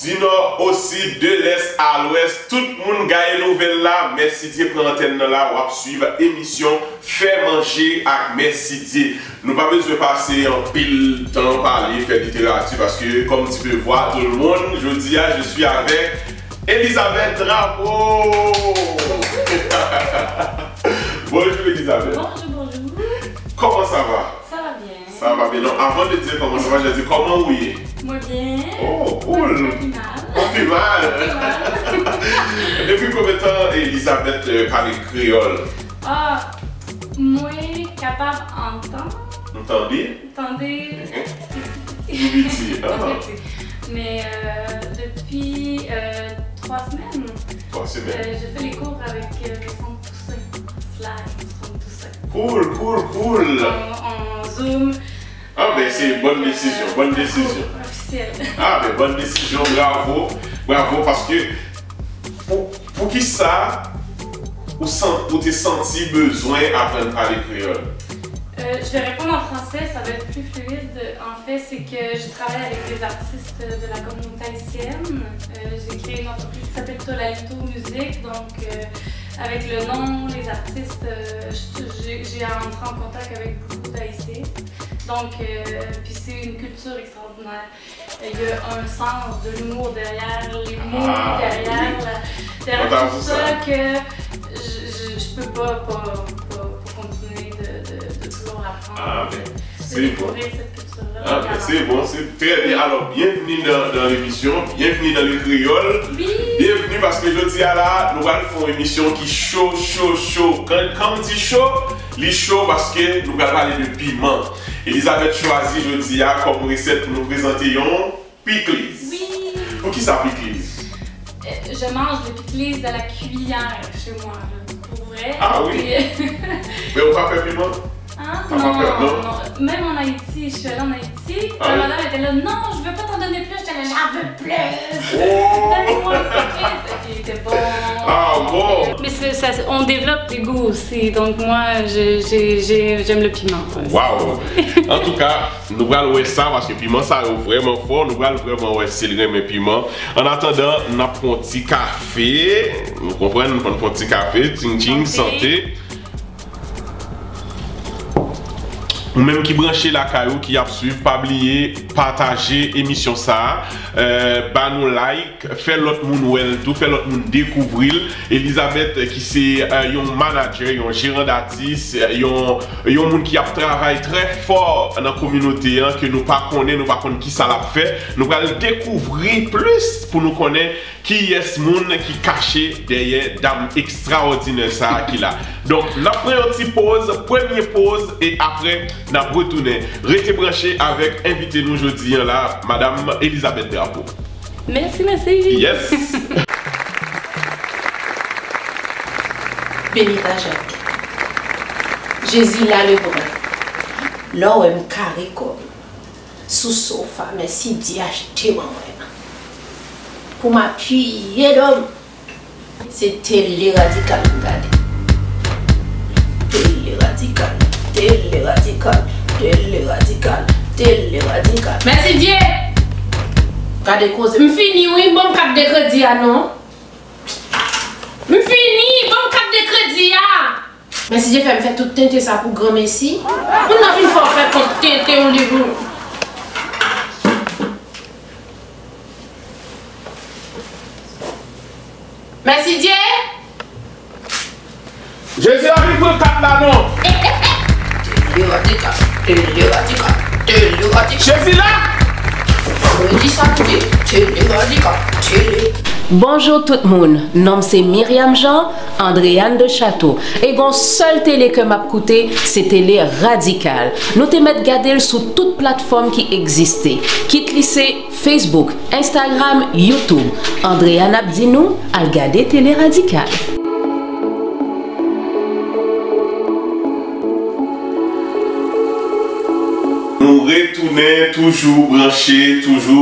du nord aussi, de l'est à l'ouest. Tout le monde gagne nouvelle là. Merci Dieu pour l'antenne là. On va suivre l'émission Faire manger avec Merci Dieu. Nous n'avons pas besoin de passer en pile temps parler, faire littérature parce que comme tu peux voir tout le monde, je dis je suis avec Elisabeth Drapeau. Bonjour Elisabeth. Bonjour. Comment ça va? Ça va bien. Ça va bien. Non, avant de dire comment ça va, je dis comment oui. Moi bien. Oh, cool. Pas plus mal. Depuis combien de temps Elisabeth parle créole? Ah, moi capable d'entendre. Entendez? Attendez. Ah. Mais depuis 3 semaines. 3 semaines. J'ai fait les cours avec Son Toussaint. Slide, Son Toussaint. Cool. En Zoom. Ah, ben c'est bonne décision, bonne décision. Officiel. Ah, ben bonne décision, bravo. Bravo, parce que pour qui ça, ou t'es senti besoin d'apprendre à parler créole? Je vais répondre en français, ça va être plus fluide. En fait, c'est que je travaille avec des artistes de la communauté haïtienne. J'ai créé une entreprise qui s'appelle Tolalito Musique. Donc, avec le nom, les artistes, j'ai à entrer en contact avec beaucoup d'Haïtiens. Donc, puis c'est une culture extraordinaire. Il y a un sens de l'humour derrière les mots, derrière tout ça que je peux pas continuer de toujours apprendre. Ah, ben, c'est bon. Cette culture-là. Ah, ben, c'est bon, c'est très bien. Alors, bienvenue dans l'émission, bienvenue dans le créole. Oui. Bienvenue parce que je dis à la, nous allons faire une émission qui chaud. Quand on dit chaud, il est chaud parce que nous allons parler de piment. Elisabeth choisit, je dis, comme recette pour nous présenter un pickles. Oui. Pour qui ça pickles? Je mange des pickles à la cuillère chez moi, là, pour vrai. Ah oui? Mais on va faire piment? Hein? T'as pas peur, non? Même en Haïti, je suis allée en Haïti, Ah la oui? madame était là, non, je veux pas t'en donner plus, j'étais là, j'en veux plus! Oh! Donne-moi le pickles! Il était bon! Ah bon? Mais on développe des goûts aussi, donc moi, j'aime le piment. Waouh! En tout cas, nous allons voir ça parce que le piment, ça est vraiment fort. Nous allons vraiment voir céleri mais piment. En attendant, nous avons un petit café. Vous comprenez? Nous avons un petit café. Ting, santé. Ou même qui branche la caillou, qui a suivi, pas oublier, partager l'émission ça, nous like, faire l'autre monde tout, faire l'autre monde découvrir. Elisabeth qui c'est un manager, un gérant d'artiste, un monde qui a travaillé très fort dans la communauté, hein, que nous pas connaissons, qui ça l'a fait. Nous allons découvrir plus pour nous connaître qui est ce monde qui caché derrière dame extraordinaire ça qu'il a. Donc, nous prenons une petite pause, première pause et après nous retournons. Restez branchés avec invité nous aujourd'hui là, Madame Elisabeth Drapeau. Merci. Yes. Bénita Jacques. Jésus là le bras. Là où elle me carré comme sous sofa, merci Dieu acheté moi. Pour m'appuyer d'homme, c'était les radicales. Télé radical. Merci Dieu. Regardez cause. M'fini oui, bon carte de crédit non. M'fini, bon carte de crédit Merci Dieu fait me faire tout tenter ça pour grand merci. On a une fois fait pour tenter on livre. Merci Dieu. Jésus arrive pour le cap là non. Télé radical. Jésus là. On dit ça pour dire télé radical. Bonjour tout le monde, nom c'est Myriam Jean, Andréane de Château. Et gon seul télé que m'a coûté, c'est télé radical. Nous te mettre garder sur toute plateforme qui existait. Quitte lycée, Facebook, Instagram, YouTube. Andréane Abdinou, à regarder télé radical. Nous retournons toujours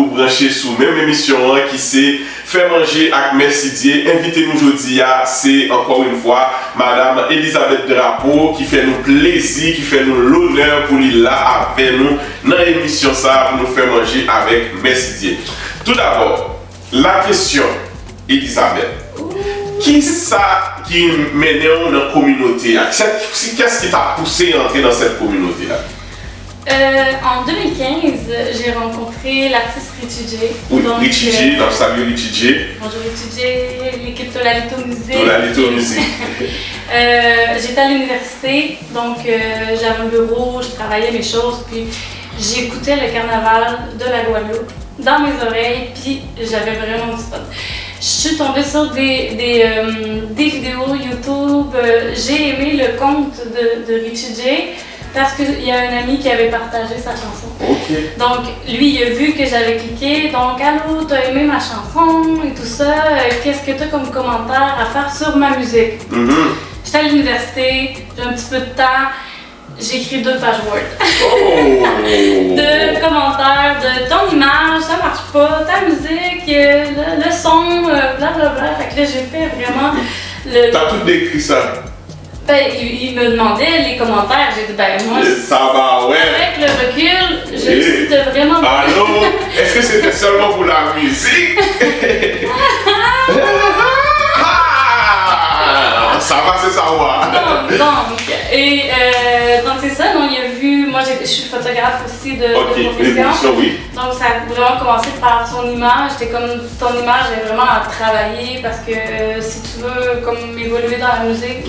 branchés sur même émission qui c'est Faire manger avec Merci Dieu. Invité nous aujourd'hui, c'est encore une fois Madame Elisabeth Drapeau qui fait nous plaisir, qui fait nous l'honneur pour lui là avec nous dans l'émission ça pour nous faire manger avec Merci Dieu. Tout d'abord, La question, Elisabeth. Qui ça qui mène dans la communauté? Qu'est-ce qui t'a poussé à entrer dans cette communauté-là? En 2015, j'ai rencontré l'artiste Richie J. Oui, Richie J, donc salut Richie J. Bonjour Richie J, l'équipe Tolalito Musique. Tolalito Musique. J'étais à l'université, donc j'avais un bureau, je travaillais mes choses, puis j'écoutais le carnaval de la Guadeloupe dans mes oreilles, puis j'avais vraiment du fun. Je suis tombée sur des vidéos YouTube. J'ai aimé le compte de Richie J parce qu'il y a un ami qui avait partagé sa chanson. Okay. Donc, lui, il a vu que j'avais cliqué. Donc, allô, t'as aimé ma chanson et tout ça. Qu'est-ce que t'as comme commentaire à faire sur ma musique? J'étais à l'université, j'ai un petit peu de temps. J'écris 2 pages Word. De commentaires, de ton image, ça marche pas, ta musique, le son, blablabla. Fait que là, j'ai fait vraiment le. T'as tout décrit ça? Ben, il me demandait les commentaires. J'ai dit, ben, moi. Ça va, ouais. Avec le recul, c'était vraiment. Allô? Est-ce que c'était seulement pour la musique? Ça va se savoir. Donc c'est ça, donc il a vu, moi je suis photographe aussi de profession. Oui. Donc ça a vraiment commencé par son image. J'étais comme, ton image est vraiment à travailler parce que si tu veux comme évoluer dans la musique,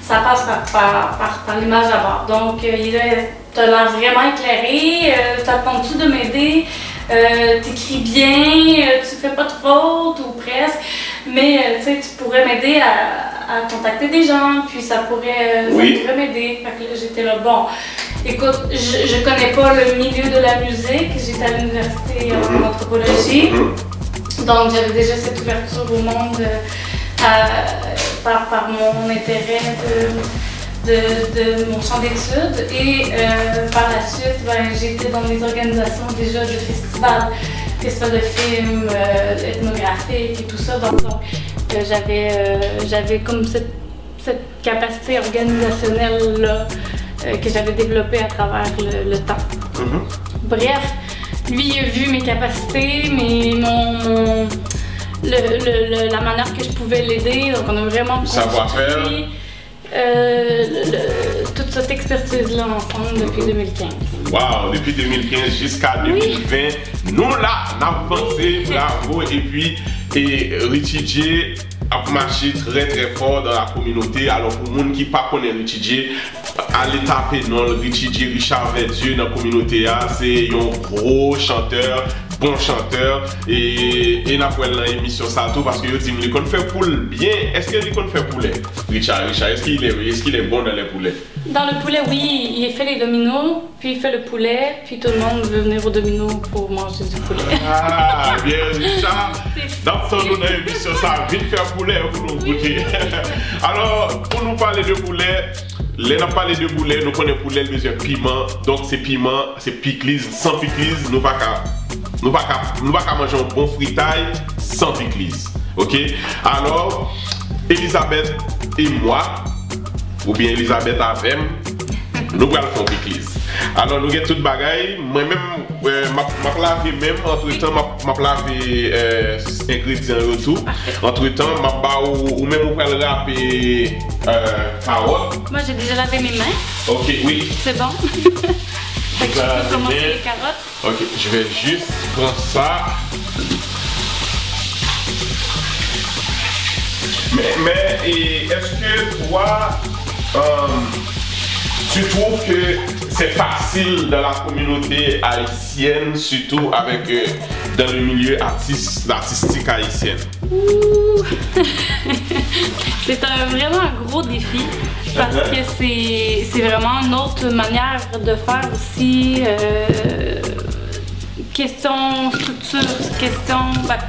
ça passe par l'image d'abord. Donc tu as l'air vraiment éclairé, t'attends-tu de m'aider? T'écris bien, tu fais pas de fautes ou presque, mais tu pourrais m'aider à contacter des gens, puis ça pourrait m'aider. Fait que là, j'étais là, bon, écoute, je connais pas le milieu de la musique, j'étais à l'université en anthropologie, donc j'avais déjà cette ouverture au monde par mon intérêt de mon champ d'études et par la suite, j'ai été dans des organisations déjà de festivals de films, ethnographiques et tout ça. Donc j'avais comme cette capacité organisationnelle-là que j'avais développée à travers le temps. Bref, lui il a vu mes capacités, la manière que je pouvais l'aider, donc on a vraiment savoir-faire. Toute cette expertise-là ensemble depuis 2015. Wow, depuis 2015 jusqu'à 2020, nous là, on a avancé, bravo. Et puis, Richie J a marché très fort dans la communauté. Alors pour les gens qui ne connaissent pas Richie J, allez taper dans le Richie J, Richard Verdieu dans la communauté. C'est un gros chanteur, bon chanteur. Et on a fait l'émission ça tout parce que je dis qu'il fait poule bien. Est-ce qu'il fait poulet? Richard, est-ce qu'il est bon dans les poulets? Dans le poulet, oui, il fait les dominos, puis il fait le poulet, puis tout le monde veut venir au domino pour manger du poulet. Ah, bien Richard! Dans son nom d'émission, ça vite faire poulet pour nous goûter. Alors, pour nous parler de poulet, nous parler de poulet, nous connaissons poulet, le besoin piment. Donc, c'est piment, c'est piclis, sans piclis, nous pas qu'à manger un bon fritaille sans piclis. Ok? Alors, Elisabeth et moi, ou bien Elisabeth avec nous allons faire piclis. Alors nous avons tout bagaille, moi-même, je laver même, entre-temps, je laver ingrédients et tout. Entre-temps, je même vous le râper carottes. Moi j'ai déjà lavé mes mains. Ok, oui. C'est bon. Fait que je peux commencer les carottes. Ok, je vais juste prendre ça. Mais est-ce que toi, tu trouves que c'est facile dans la communauté haïtienne, surtout avec dans le milieu artistique haïtien? C'est vraiment un gros défi parce que c'est vraiment une autre manière de faire aussi. Question structure,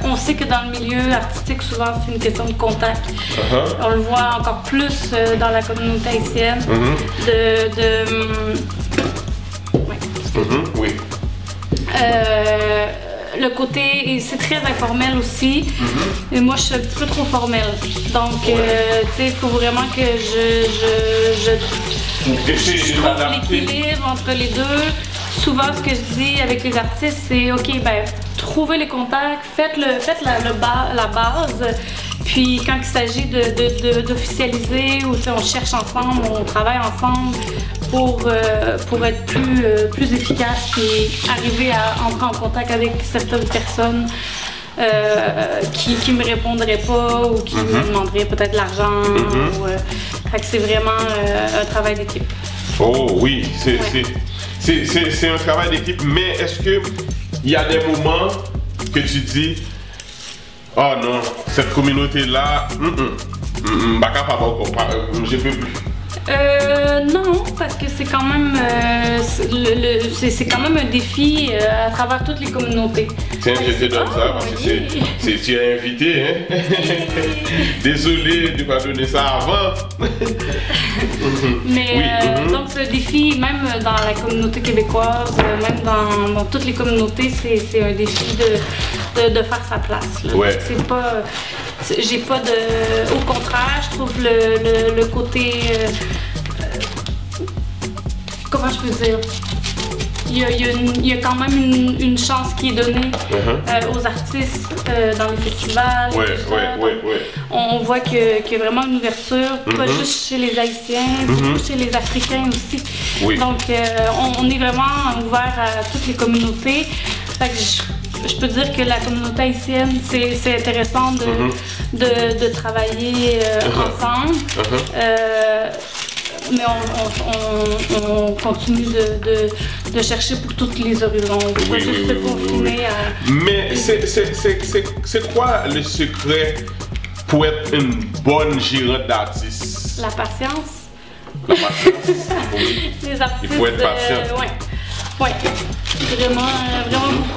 on sait que dans le milieu artistique, souvent c'est une question de contact. On le voit encore plus dans la communauté haïtienne. Oui. Le côté, c'est très informel aussi, mais moi je suis un petit peu trop formelle. Donc, tu sais, il faut vraiment que je trouve l'équilibre entre les deux. Souvent, ce que je dis avec les artistes, c'est OK, ben, trouvez les contacts, faites la base. Puis quand il s'agit d'officialiser ou on cherche ensemble, on travaille ensemble pour être plus efficace et arriver à entrer en contact avec certaines personnes qui me répondraient pas ou qui me demanderaient peut-être de l'argent. Fait que c'est vraiment un travail d'équipe. Oh oui, c'est un travail d'équipe, mais est-ce que il y a des moments que tu dis oh non, cette communauté-là, pas capable encore, je peux plus. Non, parce que c'est quand même c'est quand même un défi à travers toutes les communautés. Tiens, je te donne ça parce que tu es invité, hein? Désolé de ne pas donner ça avant. Mais donc ce défi, même dans la communauté québécoise, même dans toutes les communautés, c'est un défi de faire sa place. Là. Ouais. C'est pas, j'ai pas de, au contraire, je trouve le côté, comment je peux dire, il y a quand même une chance qui est donnée aux artistes dans les festivals. On voit qu'il y a vraiment une ouverture, pas juste chez les Haïtiens, beaucoup chez les Africains aussi. Oui. Donc on est vraiment ouvert à toutes les communautés. Fait que je peux dire que la communauté haïtienne, c'est intéressant de travailler ensemble. Mais on continue de chercher pour tous les horizons. Pas juste se confiner à... Mais c'est quoi le secret pour être une bonne gérante d'artistes? La patience. La patience? Oui. Les artistes, il faut être patient. Oui. Vraiment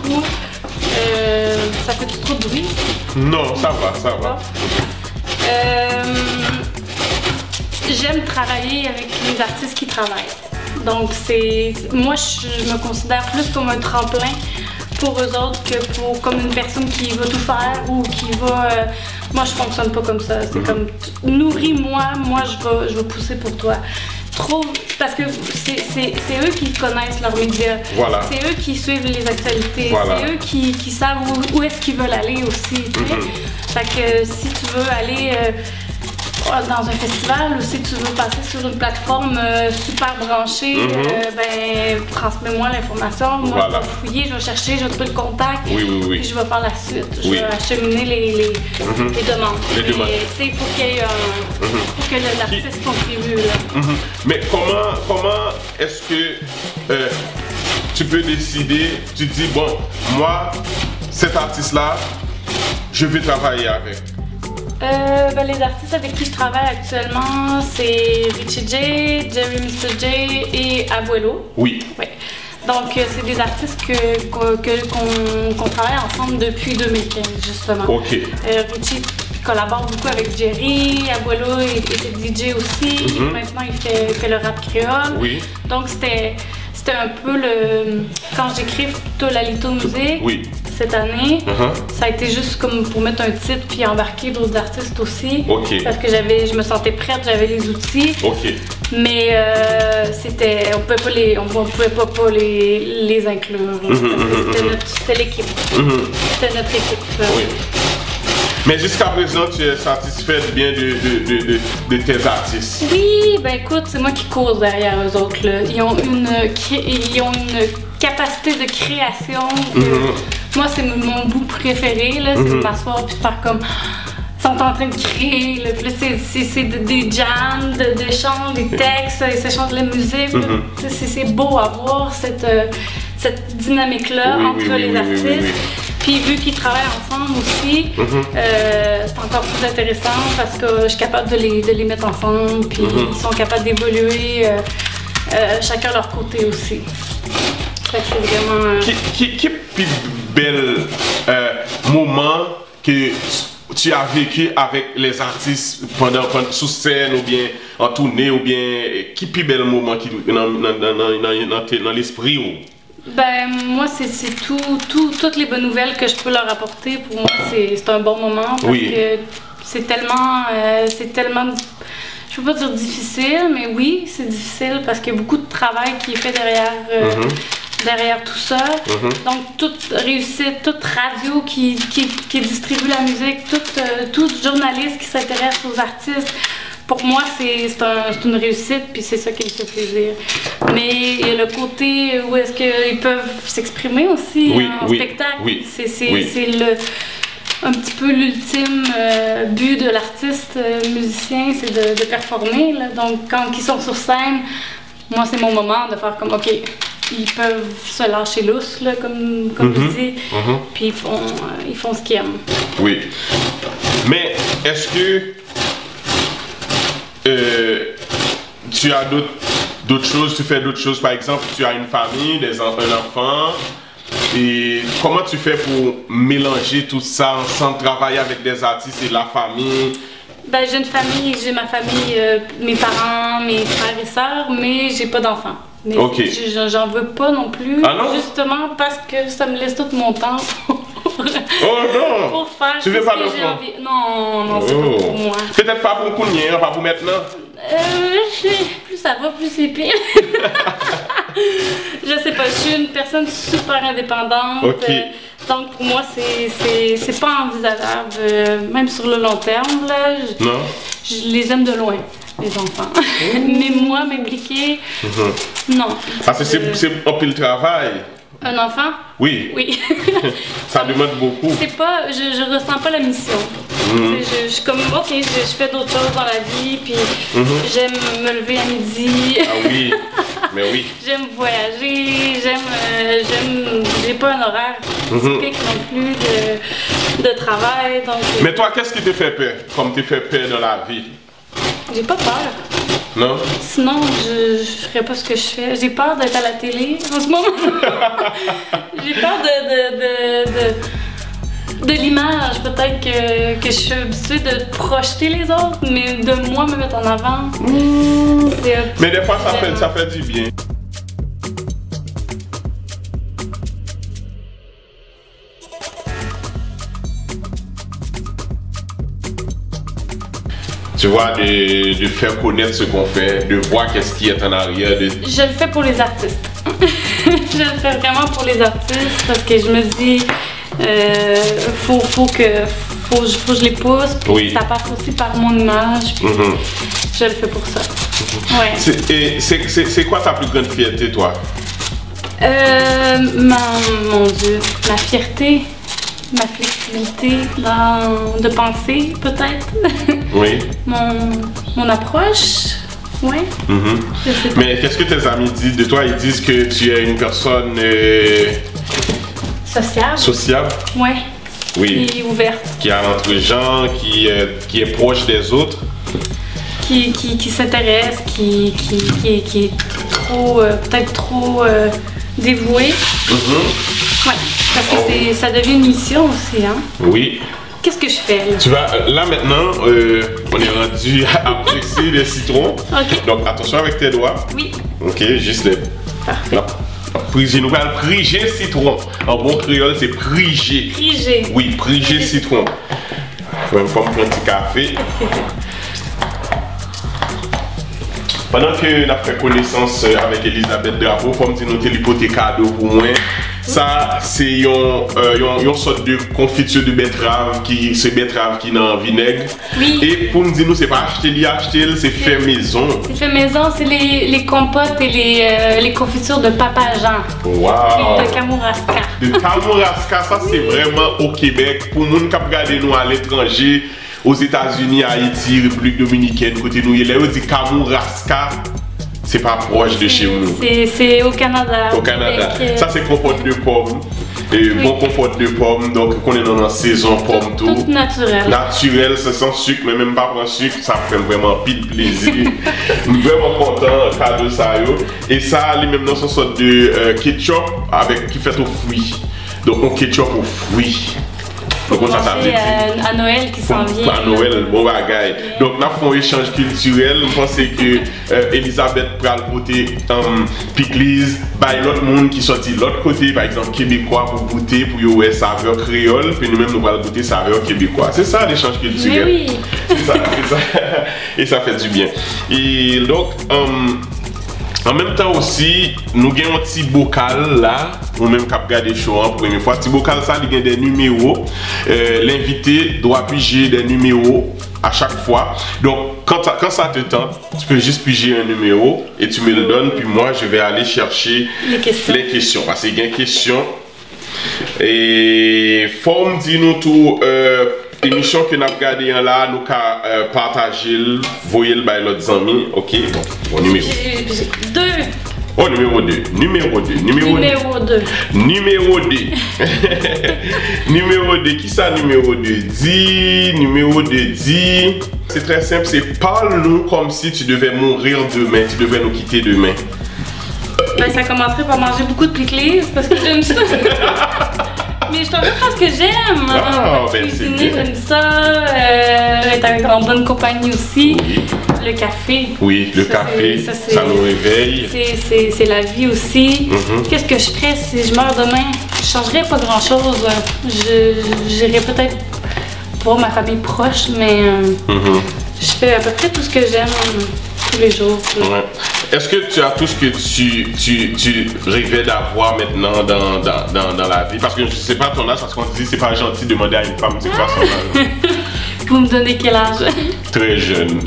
beaucoup. Ça fait trop de bruit? Non, ça va. J'aime travailler avec les artistes qui travaillent. Donc moi je me considère plus comme un tremplin pour eux autres que comme une personne qui va tout faire ou qui va... moi je fonctionne pas comme ça. C'est comme nourris-moi, moi je vais pousser pour toi. Parce que c'est eux qui connaissent leurs médias. Voilà. C'est eux qui suivent les actualités. Voilà. C'est eux qui savent où est-ce qu'ils veulent aller aussi. Fait que si tu veux aller dans un festival ou si tu veux passer sur une plateforme super branchée, ben transmets-moi l'information. Moi, je vais fouiller, je vais chercher, je vais trouver le contact. Puis je vais faire la suite. Je vais acheminer les demandes. Il faut qu'il y ait faut que l'artiste contribue. Mais comment est-ce que tu peux décider, tu dis bon, moi, cet artiste-là, je vais travailler avec? Les artistes avec qui je travaille actuellement, c'est Richie J, Jerry Mr. J et Abuelo. Oui. Donc, c'est des artistes qu'on travaille ensemble depuis 2015, justement. OK. Richie collabore beaucoup avec Jerry, Abuelo était DJ aussi. Maintenant, il fait le rap créole. Oui. Donc, c'était un peu quand j'écris Tolalito Musique. Oui. Cette année, ça a été juste comme pour mettre un titre puis embarquer d'autres artistes aussi. Parce que je me sentais prête, j'avais les outils. Mais on pouvait pas les inclure. C'était l'équipe. C'était notre équipe. Mais jusqu'à présent, tu es satisfaite bien de tes artistes? Oui, ben écoute, c'est moi qui cours derrière eux autres. Là. Ils ont une capacité de création. Moi, c'est mon bout préféré, c'est de m'asseoir et de faire comme... Ils sont en train de créer, c'est des jams, des chants, des textes, ils s'échangent la musique. C'est beau à voir cette dynamique-là entre les artistes. Puis vu qu'ils travaillent ensemble aussi, c'est encore plus intéressant parce que je suis capable de les mettre ensemble, puis ils sont capables d'évoluer chacun de leur côté aussi. Fait que c'est vraiment... Quel plus bel moment que tu as vécu avec les artistes pendant sous scène ou bien en tournée ou bien qui plus bel moment qui dans l'esprit? Ben moi c'est toutes les bonnes nouvelles que je peux leur apporter. Pour moi c'est un bon moment parce que c'est tellement je peux pas dire difficile, mais oui c'est difficile parce qu'il y a beaucoup de travail qui est fait derrière derrière tout ça. Donc, toute réussite, toute radio qui distribue la musique, tout journaliste qui s'intéresse aux artistes, pour moi, c'est une réussite, puis c'est ça qui me fait plaisir. Mais il y a le côté où est-ce qu'ils peuvent s'exprimer aussi en spectacle. C'est un petit peu l'ultime but de l'artiste musicien, c'est de performer. Là. Donc, quand ils sont sur scène, moi, c'est mon moment de faire comme, OK, ils peuvent se lâcher lousse, là, comme je dis, puis ils font ce qu'ils aiment. Oui. Mais est-ce que tu as d'autres choses, tu fais d'autres choses, par exemple, tu as une famille, un enfant, et comment tu fais pour mélanger tout ça ensemble, travailler avec des artistes et la famille? Ben, j'ai une famille, j'ai ma famille, mes parents, mes frères et sœurs, mais j'ai pas d'enfants. Mais j'en veux pas non plus, justement parce que ça me laisse tout mon temps. Oh non! Pour faire tu veux pas d'enfant? Non, c'est pas pour moi. Peut-être pas pour Kounien, pas pour maintenant? Plus ça va, plus c'est pire. Je sais pas, je suis une personne super indépendante. Donc pour moi, c'est pas envisageable, même sur le long terme. Là, je les aime de loin, les enfants. Mais moi, m'impliquer, non. Parce que c'est un peu le travail. Un enfant? Oui. Oui. Ça demande beaucoup. C'est pas, je ressens pas la mission. Je suis comme, OK, je fais d'autres choses dans la vie, puis j'aime me lever à midi. Ah oui, mais oui. J'aime voyager, j'ai pas un horaire typique non plus de travail. Donc, mais toi, qu'est-ce qui te fait peur, comme te fait peur dans la vie? J'ai pas peur. Non? Sinon, je ferais pas ce que je fais. J'ai peur d'être à la télé en ce moment. J'ai peur de l'image. Peut-être que je suis habituée de projeter les autres, mais de moi me mettre en avant. Mais des fois, ça fait du bien. Tu vois, de faire connaître ce qu'on fait, de voir qu'est-ce qui est en arrière. Je le fais pour les artistes. Je le fais vraiment pour les artistes parce que je me dis, faut que je les pousse, puis ça passe aussi par mon image, puis je le fais pour ça. C'est quoi ta plus grande fierté, toi? Mon Dieu, ma fierté. Ma flexibilité de penser, peut-être. Oui. Mon approche. Oui. Mais qu'est-ce que tes amis disent de toi? Ils disent que tu es une personne sociable. Ouais. Oui. Qui est ouverte. Qui a entre gens, qui est proche des autres. Qui s'intéresse, qui est trop, peut-être trop dévoué. Ouais. Parce que ça devient une mission aussi, hein? Oui. Qu'est-ce que je fais là? Tu vas, là maintenant, on est rendu à presser les citrons. OK. Donc attention avec tes doigts. Oui. OK, juste les... Parfait. Nous allons priger citron. En bon créole, c'est priger. Priger. Oui, priger citron. Je vais me prendre un petit café. Pendant que nous avons fait connaissance avec Elisabeth Drapeau, comme dit nous l'hypothèque cadeau pour moi. Ça, c'est une sorte de confiture de betterave qui est dans vinaigre. Oui. Et pour nous dire, c'est pas acheter, c'est fait maison. C'est fait maison, c'est les compotes et les confitures de Papa Jean. Wow. De Kamouraska. De Kamouraska, ça c'est vraiment au Québec. Pour nous qui regardent nous à l'étranger, aux États-Unis, Haïti, République Dominicaine, côté nous, il dit Kamouraska. C'est pas proche de chez nous. C'est au Canada. Au Canada. Ça c'est compote de pommes. Bon compote de pommes. Donc on est dans la saison pomme tout. Tout naturel. Naturel, c'est sans sucre, mais même pas pour sucre, ça fait vraiment pile plaisir. Vraiment content cadeau ça yo. Et ça, lui même dans son sorte de ketchup qui fait aux fruits. Donc on ketchup aux fruits. Donc on à Noël qui s'en vient. À Noël, bon bagaille. Donc nous avons un échange culturel. Je pense que Elisabeth pral côté Piclis, by l'autre monde qui sorti de l'autre côté, par exemple québécois pour goûter, pour y saveur créole, puis nous-mêmes nous allons goûter saveur québécois. C'est ça l'échange culturel. Mais oui. C'est ça. Et ça fait du bien. Et donc En même temps aussi, nous avons un petit bocal là, ou même cap garder show en première fois. Petit bocal ça, il y a des numéros. L'invité doit piger des numéros à chaque fois. Donc quand ça te tente, tu peux juste piger un numéro et tu me le donnes. Puis moi, je vais aller chercher les questions. Parce qu'il y a une question. Et faut me dire nous tout. Émission que nous avons regardé là, nous avons partagé, voyez le bail l'autre amis, ok? Bon, numéro 2. Oh, numéro 2. Numéro 2. Numéro 2. Numéro 2. Numéro 2. Qui ça, numéro 2? Dis. Numéro 2, dis. C'est très simple, c'est parle-nous comme si tu devais mourir demain, tu devais nous quitter demain. Ben, ça commencerait par manger beaucoup de pickles parce que j'aime ça. Mais je t'en veux parce que j'aime. Ah, ben cuisiner, j'aime ça. Être en bonne compagnie aussi. Oui. Le café. Oui, le café, ça nous réveille. C'est la vie aussi. Qu'est-ce que je ferais si je meurs demain? Je changerais pas grand-chose. J'irais peut-être voir ma famille proche, mais je fais à peu près tout ce que j'aime tous les jours. Ouais. Est-ce que tu as tout ce que tu rêvais d'avoir maintenant dans la vie? Parce que je sais pas ton âge, parce qu'on dit c'est pas gentil de demander à une femme c'est quoi son âge. Vous me donnez quel âge? Très jeune.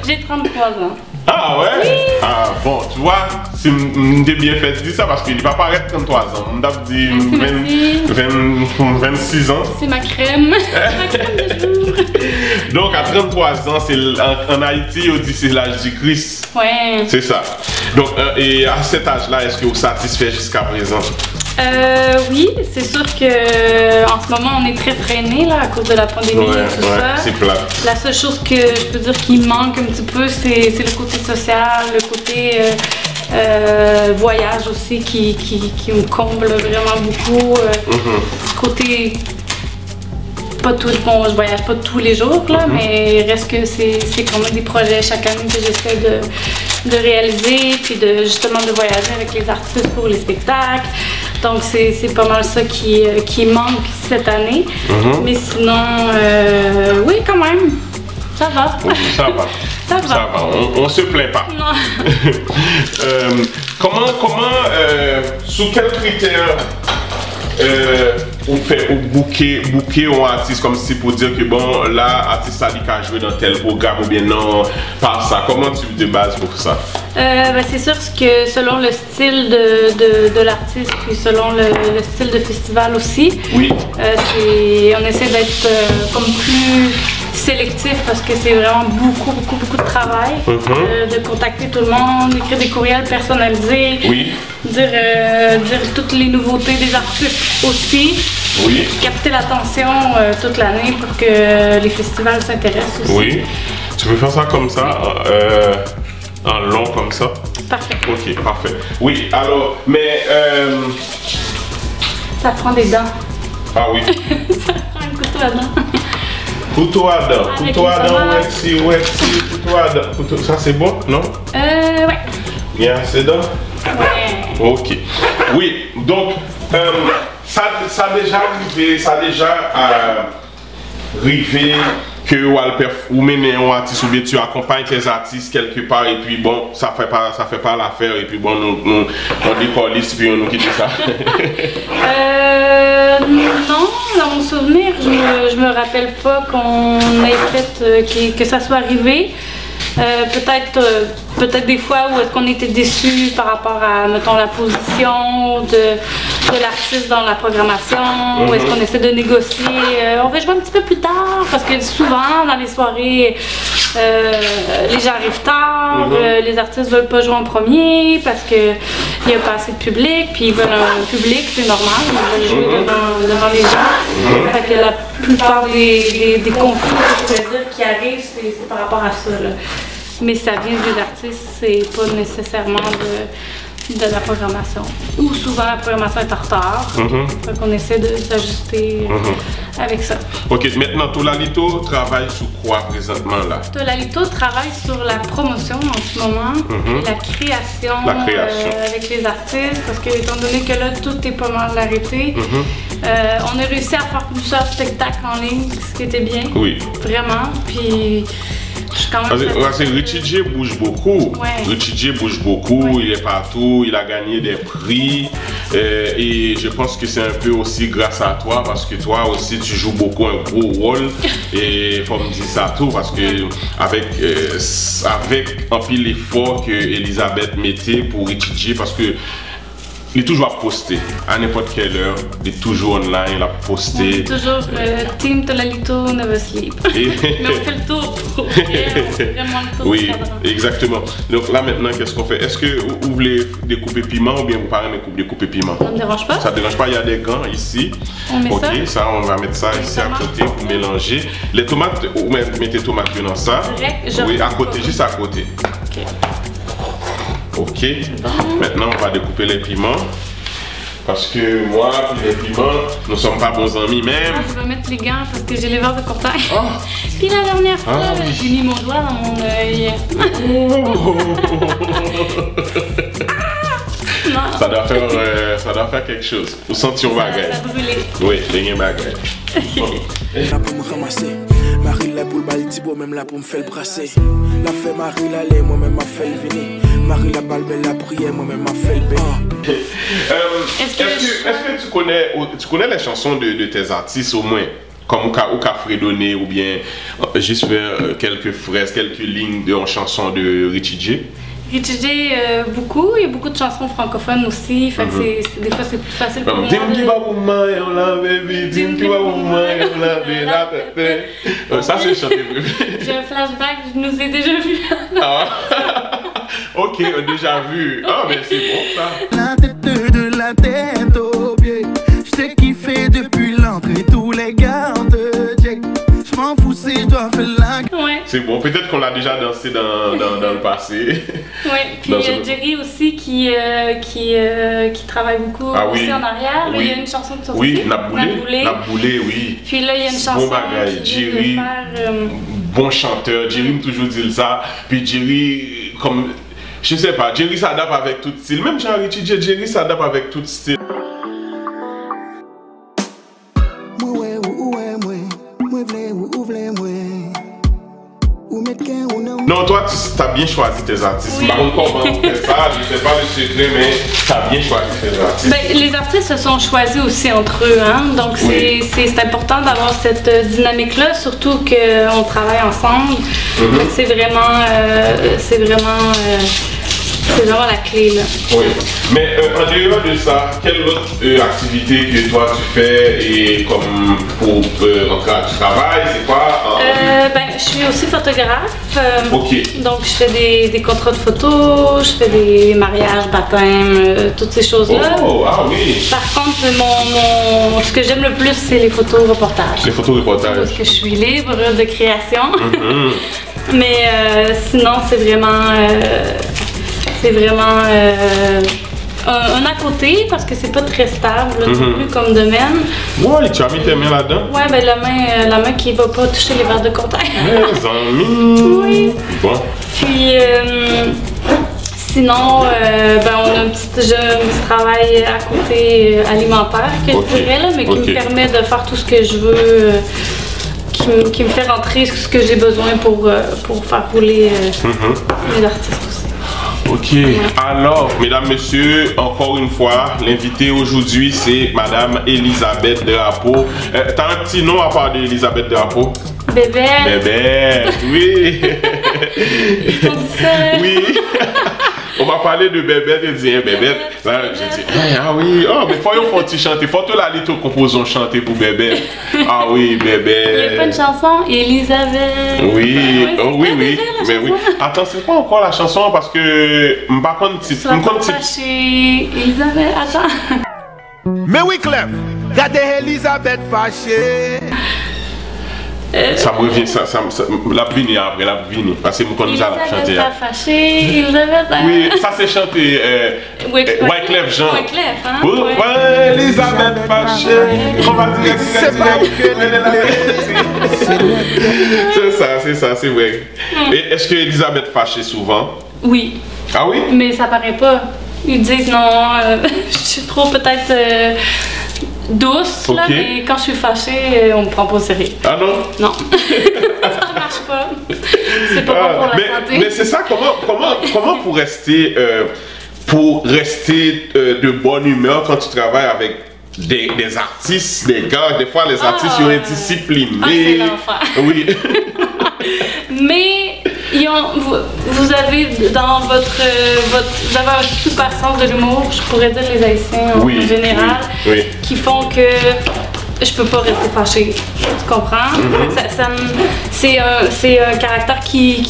J'ai 33 ans. Ah ouais? Oui. Ah bon, tu vois, c'est bien fait de dire ça parce qu'il va paraître 33 ans. On a dit 26 ans. C'est ma crème. Ma crème de jour. Donc à 33 ans, en Haïti, on dit c'est l'âge du Christ. Ouais. C'est ça. Donc, et à cet âge-là, est-ce que vous satisfait jusqu'à présent? Oui, c'est sûr que en ce moment on est très freiné là à cause de la pandémie et tout ça. C'est plat. La seule chose que je peux dire qui manque un petit peu, c'est le côté social, le côté voyage aussi qui me comble vraiment beaucoup. Côté bon, je voyage pas tous les jours là, mais il reste que c'est quand même des projets chaque année que j'essaie de réaliser, puis justement de voyager avec les artistes pour les spectacles. Donc c'est pas mal ça qui manque cette année. Mais sinon, oui quand même, ça va. Oui, ça va. Ça va. Ça va, on se plaint pas. Non. Comment sous quels critères ou booker un artiste comme si pour dire que bon là artiste a dit qu'à jouer dans tel programme ou bien non par ça, comment tu te bases pour ça? Ben c'est sûr que selon le style de l'artiste puis selon le style de festival aussi, oui. On essaie d'être comme plus sélectif parce que c'est vraiment beaucoup de travail, de contacter tout le monde, écrire des courriels personnalisés, oui. dire toutes les nouveautés des artistes aussi, oui. capter l'attention toute l'année pour que les festivals s'intéressent aussi. Oui, tu peux faire ça comme ça, en long comme ça? Parfait. Ok, parfait. Oui, alors, mais... Ça prend des dents. Ah oui. Ça prend un couteau à dents. Couteau à dents, couteau à dents. Ça c'est bon, non? Ouais. Il y a assez dents? Ouais. Ok. Oui, donc, ça a déjà arrivé que ou mener un artiste ou bien tu accompagnes tes artistes quelque part et puis bon, ça fait pas l'affaire et puis bon, on décollisse puis on nous quitte ça. Non, dans mon souvenir, je me rappelle pas qu'on ait fait que ça soit arrivé. Peut-être des fois où est-ce qu'on était déçus par rapport à, mettons, la position de l'artiste dans la programmation, où est-ce qu'on essaie de négocier, on va jouer un petit peu plus tard, parce que souvent dans les soirées, les gens arrivent tard, les artistes veulent pas jouer en premier parce qu'il n'y a pas assez de public, puis ils veulent un public, c'est normal, ils veulent jouer devant les gens. Fait que la plupart des conflits, je peux dire, qui arrivent, c'est par rapport à ça, là. Mais ça vient des artistes, c'est pas nécessairement de la programmation. Ou souvent la programmation est en retard. Donc on essaie de s'ajuster avec ça. Ok, maintenant Tolalito travaille sur quoi présentement là? Tolalito travaille sur la promotion en ce moment et la création. Avec les artistes, parce que étant donné que là tout est pas mal arrêté, on a réussi à faire plusieurs spectacles en ligne, ce qui était bien. Oui. Vraiment. Puis Je suis quand même Parce que Richie J bouge beaucoup. Ouais. Richie J bouge beaucoup, Ouais. il est partout, il a gagné des prix. Et je pense que c'est un peu aussi grâce à toi, parce que toi aussi tu joues beaucoup un gros rôle. Et il faut me dire ça tout, parce que avec un pile effort que Elisabeth mettait pour Richie J, parce que il est toujours à poster, à n'importe quelle heure, il est toujours online, il a posté. toujours Team Tolalito Never Sleep. Mais on fait le tour pour vrai, on fait vraiment le tour. Oui, exactement. Donc là maintenant, qu'est-ce qu'on fait? Est-ce que vous voulez découper piment ou bien vous parlez de découper piment? Ça ne me dérange pas. Ça ne dérange pas, il y a des gants ici. On met ok, ça. on va mettre ça ici à côté pour mélanger. Les tomates, vous mettez tomates dans ça. Direct, Oui, à côté, juste à côté. Ok. Ok, maintenant on va découper les piments. Parce que moi et les piments, nous sommes pas bons amis même. Je vais mettre les gants parce que j'ai les verres de cocktail. Oh. Puis la dernière fois, oui. j'ai mis mon doigt dans mon œil. Non. Ça doit faire quelque chose. Nous sentions bagaille. Ça a brûlé. Oui, les gens bagaille. Là pour me ramasser, Marie là pour le bail Thibaut, même là pour me faire le brasser. La fait Marie l'aller, moi-même m'a fait le venir. Marie la balle belle la prière, moi-même m'a fait le bain. Est-ce que tu connais les chansons de tes artistes au moins? Comme au cas fredonné ou bien juste faire quelques phrases, quelques lignes de chansons de Richie J? Richie J, beaucoup. Il y a beaucoup de chansons francophones aussi. Fait que des fois, c'est plus facile pour moi. Ça, c'est chanté. J'ai un flashback, je nous ai déjà vus. Ah. Ok, déjà vu. Ah, mais c'est bon ça. La tête de la tête aux pieds. J't'ai kiffé depuis l'entrée, tous les gars te check. J'm'en fous si j'dois faire la. Ouais. C'est bon, peut-être qu'on l'a déjà dansé dans le passé. Oui, puis Jerry aussi qui travaille beaucoup aussi en arrière. Oui. Il y a une chanson de son Oui, Naboulé, oui. Puis là, il y a une chanson bon bagaille, Jerry, bon chanteur, Jerry me toujours dit ça. Puis Jerry, comme, je sais pas, Jerry s'adapte avec tout style. Même Jean-Richie, Jerry s'adapte avec tout style. Non, toi, tu as bien choisi tes artistes. Oui. Par contre, comment on fait ça, je ne sais pas le secret, mais tu as bien choisi tes artistes. Ben, les artistes se sont choisis aussi entre eux, hein? Donc c'est important d'avoir cette dynamique-là, surtout qu'on travaille ensemble. Donc c'est vraiment la clé là. Oui, mais en dehors de ça, quelle autre activité que toi tu fais et comme pour tu travailles, c'est quoi? Ben, je suis aussi photographe. Ok. Donc je fais des contrats de photos, je fais des mariages, baptêmes, toutes ces choses-là. Oh, ah oui. Par contre, ce que j'aime le plus, c'est les photos reportages. Les photos reportages. Parce que je suis libre de création. Mais sinon, c'est vraiment un à côté parce que c'est pas très stable non plus comme domaine. Ouais, tu as mis tes mains là-dedans? Ouais, ben la main qui va pas toucher les verres de contact. Mes amis! Oui. Bon. Puis sinon, ben on a un petit travail à côté alimentaire que je dirais là, mais qui me permet de faire tout ce que je veux. Qui me fait rentrer ce que j'ai besoin pour faire rouler les artistes aussi. Ok, alors, mesdames, messieurs, encore une fois, l'invité aujourd'hui, c'est Madame Elisabeth Drapeau. T'as un petit nom à part d'Elisabeth Drapeau? Bébé. Bébé, oui. Ils t'ont dit ça. Oui. On m'a parlé de Bébé, j'ai dit, Bébé. Là, j'ai dit, ah oui, oh, mais faut-il chanter, faut-il aller te composons chanter pour Bébé. Ah oui, Bébé. Il n'y a pas une chanson, Elisabeth. Oui, oh, oui. Mais oui. Attends, c'est quoi encore la chanson? Parce que, par contre, Sois pas fâchée, Elisabeth, attends. Mais oui, Clem, regardez Elisabeth fâchée. Ça me revient, la vini après, la vini. Parce que nous nous allons chanter. Elisabeth pas fâchée, Elisabeth. Oui, ça c'est chanté Wyclef Jean. Wyclef, hein? Ouais, Elisabeth fâchée. On va dire C'est pas c'est ça, c'est vrai. Et est-ce que Elisabeth fâchée souvent? Oui. Ah oui? Mais ça paraît pas. Ils disent non, je suis trop peut-être douce, là, mais quand je suis fâchée, on me prend pas au sérieux. Ah non? Non. Ça marche marche pas. C'est pas bon pour la santé. Mais c'est ça, comment pour rester de bonne humeur quand tu travailles avec des artistes, des gars, des fois les artistes sont indisciplinés. C'est l'enfer. Oui. Mais vous avez dans votre vous avez un super sens de l'humour, je pourrais dire les Haïtiens en général, qui font que je peux pas rester fâchée. Tu comprends? C'est un caractère qui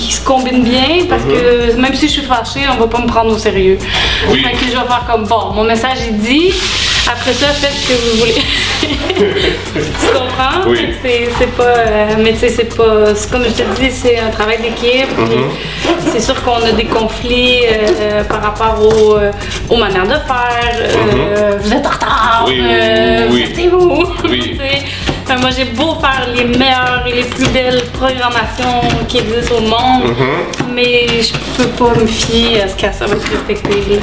se combine bien parce que même si je suis fâchée, on va pas me prendre au sérieux. Fait que je vais faire comme bon, mon message est dit. Après ça, faites ce que vous voulez. Tu comprends? Oui. C'est pas. Mais tu sais, c'est pas. Comme je te dis, c'est un travail d'équipe. C'est sûr qu'on a des conflits par rapport aux manières de faire. Vous êtes en retard. Vous êtes où? Moi, j'ai beau faire les meilleures et les plus belles programmations qui existent au monde, mais je peux pas me fier à ce que ça va être respecté.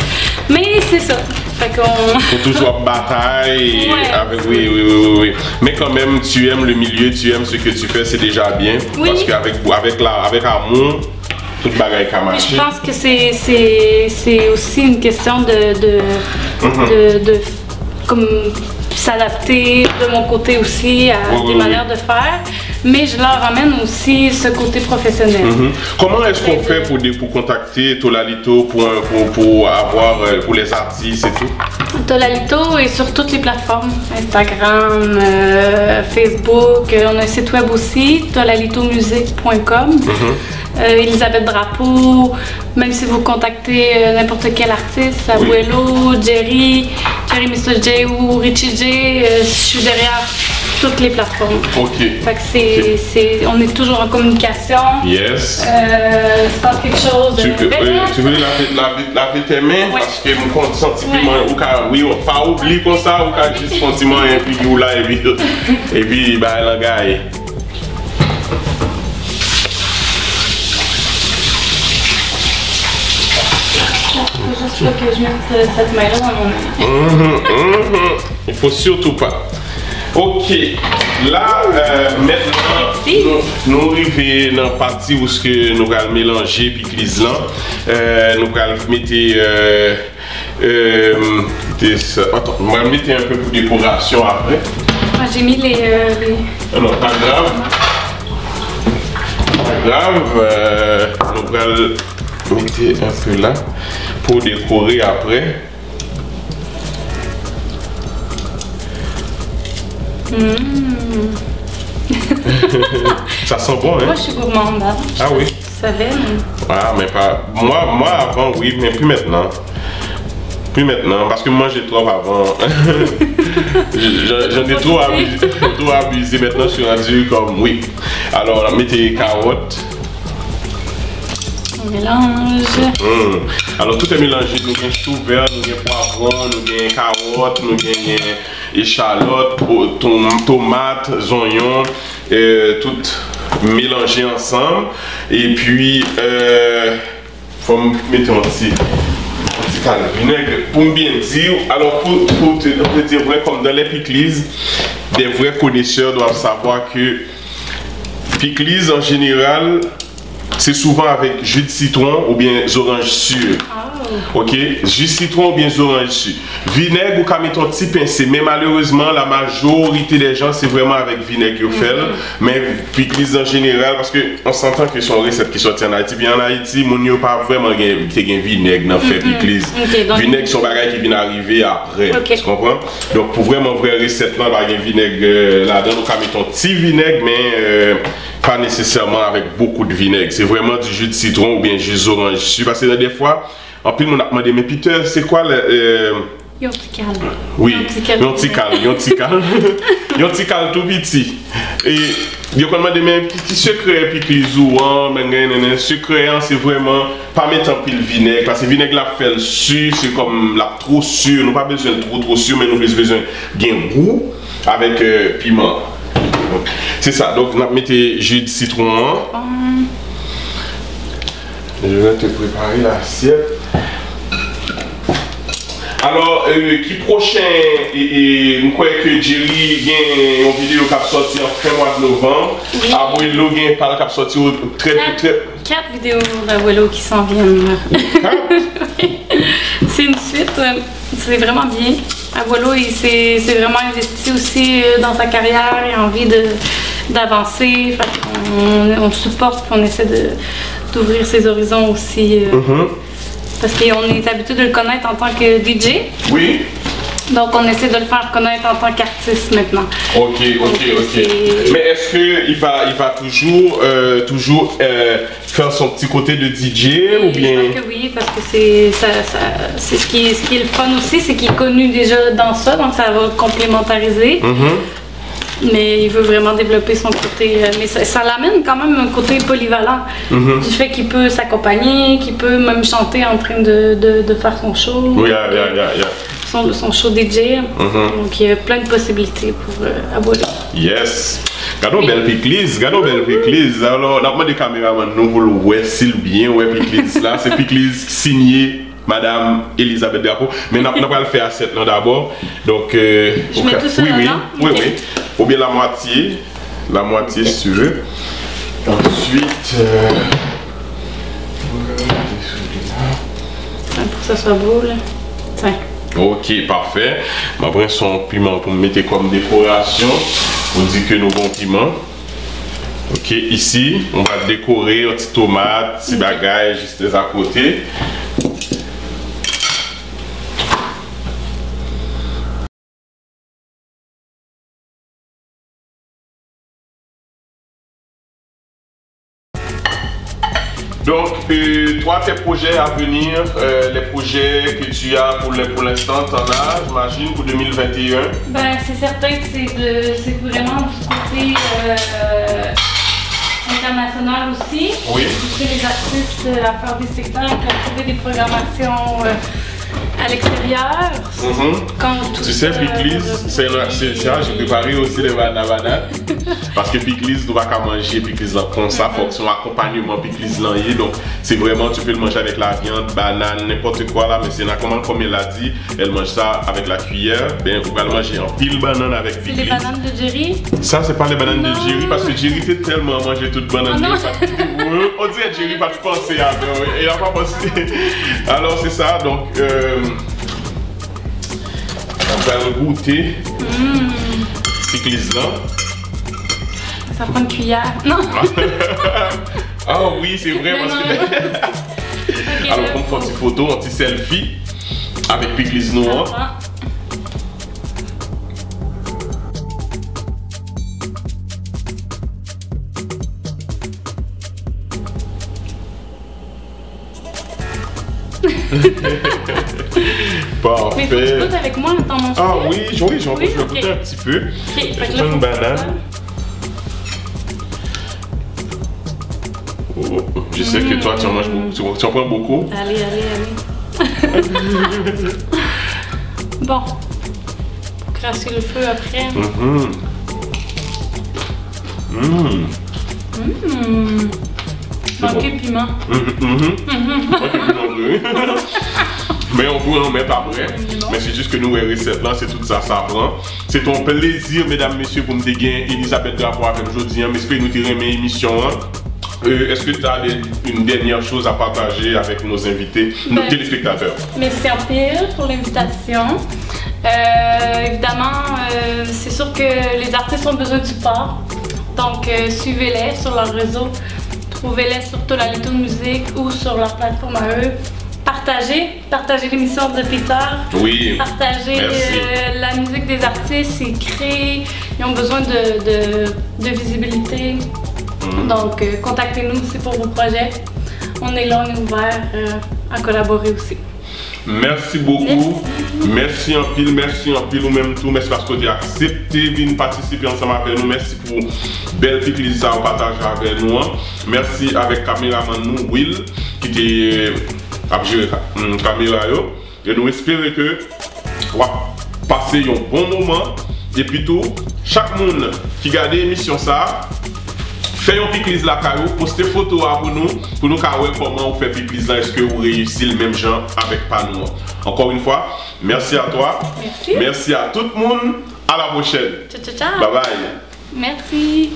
Mais c'est ça. Fait qu'on... Faut toujours bataille avec... Oui. Mais quand même, tu aimes le milieu, tu aimes ce que tu fais, c'est déjà bien. Parce qu'avec amour, toute bagaille qui a marché. Je pense que c'est aussi une question de comme s'adapter de mon côté aussi à des manières de faire, mais je leur ramène aussi ce côté professionnel. Comment est-ce qu'on fait pour contacter Tolalito pour les artistes et tout? Tolalito est sur toutes les plateformes, Instagram, Facebook, on a un site web aussi, tolalitomusique.com. Elisabeth Drapeau, même si vous contactez n'importe quel artiste, Abuelo, Jerry Mr. J ou Richie J, je suis derrière toutes les plateformes. Fait que on est toujours en communication. Yes. C'est pas quelque chose de... Tu veux laver tes mains parce que mon compte sentiment ou pas oublier comme ça ou juste sentiment un peu là et puis bah la gars. Juste que je mette cette main-là dans mon main. Il faut surtout pas. Ok, là maintenant nous arrivons dans la partie où nous allons mélanger pickles là. Nous allons mettre attends, on va mettre un peu pour décoration après. J'ai mis les... Non, pas grave. Pas grave. Nous allons mettre un peu là pour décorer après. Ça sent bon, hein? Moi, je suis gourmande. Ah oui? Ça va, Ah, mais pas... Moi avant, oui, mais plus maintenant. Plus maintenant, parce que moi j'ai trop avant. J'en ai trop abusé. Maintenant, je suis rendu comme... Oui. Alors, mettez les carottes. On mélange. Alors tout est mélangé, nous avons chou vert, nous avons poivron, nous avons carottes, nous avons échalotes, tomates, oignons, tout mélangé ensemble. Et puis, il faut mettre un petit vinaigre pour bien dire. Alors pour te dire vrai, comme dans les pickles, des vrais connaisseurs doivent savoir que pickles en général, c'est souvent avec jus de citron ou bien orange sûre. Ok, jus de citron ou bien orange sûre. Vinaigre ou qu'à mettre un petit pincé, mais malheureusement la majorité des gens c'est vraiment avec vinaigre qu'ils fait. Mais pickles en général, parce que on s'entend que son recette qui sortent en Haïti, bien en Haïti, mon n'y a pas vraiment gain vinaigre dans fait pickles. Vinaigre sont bagages qui viennent arriver après. Tu comprends? Donc pour vraiment vraie recette là, il y a vinaigre là-dedans, on qu'à mettre un petit vinaigre, mais pas nécessairement avec beaucoup de vinaigre. C'est vraiment du jus de citron ou bien jus d'orange sûre. Parce que des fois, en plus, on a demandé, mais Peter, c'est quoi le. Yontical. Oui, yontical tout petit. Et il y a demandé, mais petit secret, puis qu'ils ouvrent, secret, c'est vraiment pas mettre en pile vinaigre. Parce que vinaigre la fait sûr, c'est comme la trop sûr. Nous pas besoin de trop sûr, mais nous avons besoin d'un goût avec piment. C'est ça, donc on va mettre jus de citron. Je vais te préparer l'assiette. Alors, qui prochain, et nous croyons que Jerry a une vidéo qui a sorti en fin mois de novembre. Oui. Abuelo qui a sorti très. 4 vidéos d'Abuelo qui s'en viennent. C'est une suite, c'est vraiment bien. Abuelo, il s'est vraiment investi aussi dans sa carrière, il a envie d'avancer. On le supporte, on essaie d'ouvrir ses horizons aussi. Parce qu'on est habitué de le connaître en tant que DJ. Oui. Donc on essaie de le faire connaître en tant qu'artiste maintenant. Ok. Mais est-ce qu'il va toujours faire son petit côté de DJ ou bien? Je pense que oui, parce que c'est ce qui est le fun aussi, c'est qu'il est connu déjà dans ça, donc ça va complémentariser. Mais il veut vraiment développer son côté, mais ça l'amène quand même un côté polyvalent, du fait qu'il peut s'accompagner, qu'il peut même chanter en train de faire son show. Oui, son show DJ. Donc il y a plein de possibilités pour Abuelo. Yes. Gardons belle Piclis. Alors, on a demandé des caméramans, nous voulons voir s'il bien, Piclis là. C'est Piclis signé Madame Elisabeth Drapeau. Mais on va le faire à 7 ans d'abord. Donc, je mets tout ça là-dedans? Oui. Ou bien la moitié si tu veux. Ensuite, pour que ça soit beau là. Tiens. Ok, parfait. Je vais prendre son piment pour me mettre comme décoration. On dit que nous avons piment. Ok, ici, on va décorer une petite tomate, petit bagaille juste à côté. Donc, toi, tes projets à venir, les projets que tu as pour l'instant, tu en as, j'imagine, pour 2021? Ben, c'est certain que c'est vraiment du côté international aussi. Oui. Pousser les artistes à faire des spectacles, à trouver des programmations à l'extérieur. Tu sais, Piclis, c'est ça, j'ai préparé aussi les bananes. Parce que Piclis doit pas manger Piclis comme ça, il faut que son accompagnement Piclis l'enlier. Donc, c'est vraiment, tu peux le manger avec la viande, banane, n'importe quoi là, mais c'est comme elle l'a dit, elle mange ça avec la cuillère. Ben, vous pouvez le manger en pile banane avec Piclis. C'est les bananes de Jerry? Ça, c'est pas les bananes de Jerry, parce que Jerry fait tellement manger toutes bananes. On dirait que Jerry va te penser à il n'a pas pensé. Alors, c'est ça, donc. On va le goûter. Piclis là. Ça prend une cuillère. Non. Ah oui, c'est vrai parce que. Okay, alors on fait une petite photo, un petit selfie avec Piclis noir. Parfait. Mais faut que tu goûtes avec moi, t'en manges. Ah oui, je vais goûter un petit peu. Je prends une banane. Oh, je sais que toi tu en manges beaucoup, tu en prends beaucoup. Allez. Bon, crasser le feu après. Manquer de piment. Mais on peut en mettre après. Mais c'est juste que nous, les recettes là, c'est tout ça, ça prend. C'est ton plaisir, mesdames, messieurs, pour me dégainer Elisabeth Drapeau avec aujourd'hui. Mais j'espère que nous tirons mes émissions. Est-ce que tu as une dernière chose à partager avec nos invités, nos téléspectateurs? Merci en pile pour l'invitation. Évidemment, c'est sûr que les artistes ont besoin de support. Donc, suivez-les sur leur réseau. Trouvez-les sur Tolalito Musique ou sur leur plateforme à eux. Partagez l'émission de Peter. Oui. Partagez la musique des artistes, ils créent, ils ont besoin de visibilité. Donc, contactez-nous aussi pour vos projets. On est là, on est ouvert à collaborer aussi. Merci beaucoup. Merci en pile ou même tout. Merci parce que tu as accepté de venir participer ensemble avec nous. Merci pour belle Piclis à partager avec nous. Merci avec caméraman nous, Will, qui était à gérer la caméra. Et nous espérons que on va passer un bon moment. Et puis tout, chaque monde qui regarde l'émission ça, faites un piclis la caillou, postez photo pour nous voir comment on fait piclis là, est-ce que vous réussissez le même genre avec panneau. Encore une fois, merci à toi. Merci. Merci à tout le monde. À la prochaine. Ciao, ciao, ciao. Bye bye. Merci.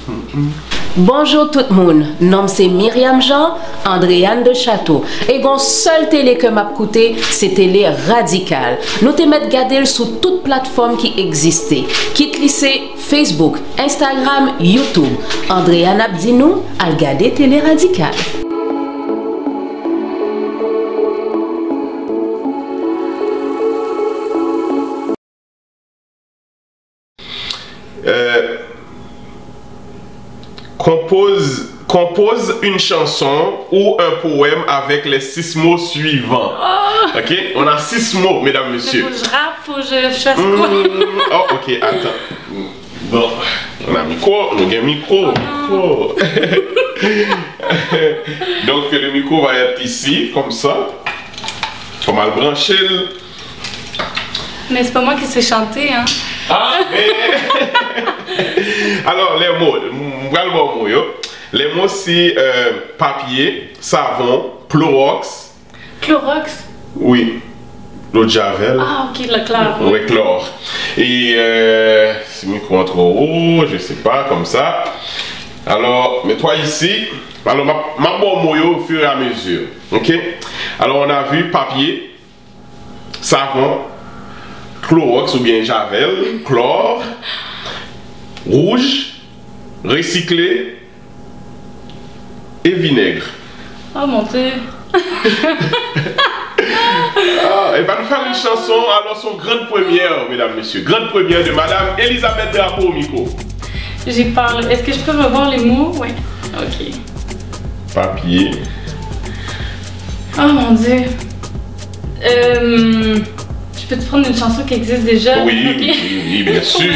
Bonjour tout le monde, nom c'est Myriam Jean, Andréane de Château. Et gon seul télé que m'a coûté, c'est télé radical. Nous te mettre garder sur toute plateforme qui existait. Quitte lycée, Facebook, Instagram, YouTube. Andréane Abdinou, al garder télé radical. Compose une chanson ou un poème avec les 6 mots suivants. Oh. Ok, on a 6 mots, mesdames, messieurs. Faut que je rappe, faut que je fasse quoi? Oh, ok, attends. Bon, on a micro, on a un micro. Oh. Donc le micro va être ici, comme ça. On va le brancher. Mais c'est pas moi qui sais chanter, hein. Ah, mais... Alors, les mots, les mots c'est papier, savon, Clorox. Clorox? Oui, l'eau de Javel. Ah, ok, le chlore. Oui, chlore. Et c'est micro trop haut, je sais pas, comme ça. Alors, mets-toi ici. Alors, ma bon mot au fur et à mesure. Ok? Alors, on a vu papier, savon, Clorox ou bien Javel, chlore, rouge, recyclé et vinaigre. Oh mon Dieu. Elle va nous faire une chanson, alors son grande première, mesdames, messieurs. Grande première de Madame Elisabeth Drapeau au micro. J'y parle. Est-ce que je peux revoir les mots? Oui. Ok. Papier. Oh mon Dieu. Je peux te prendre une chanson qui existe déjà? Oui, okay. Oui, bien sûr.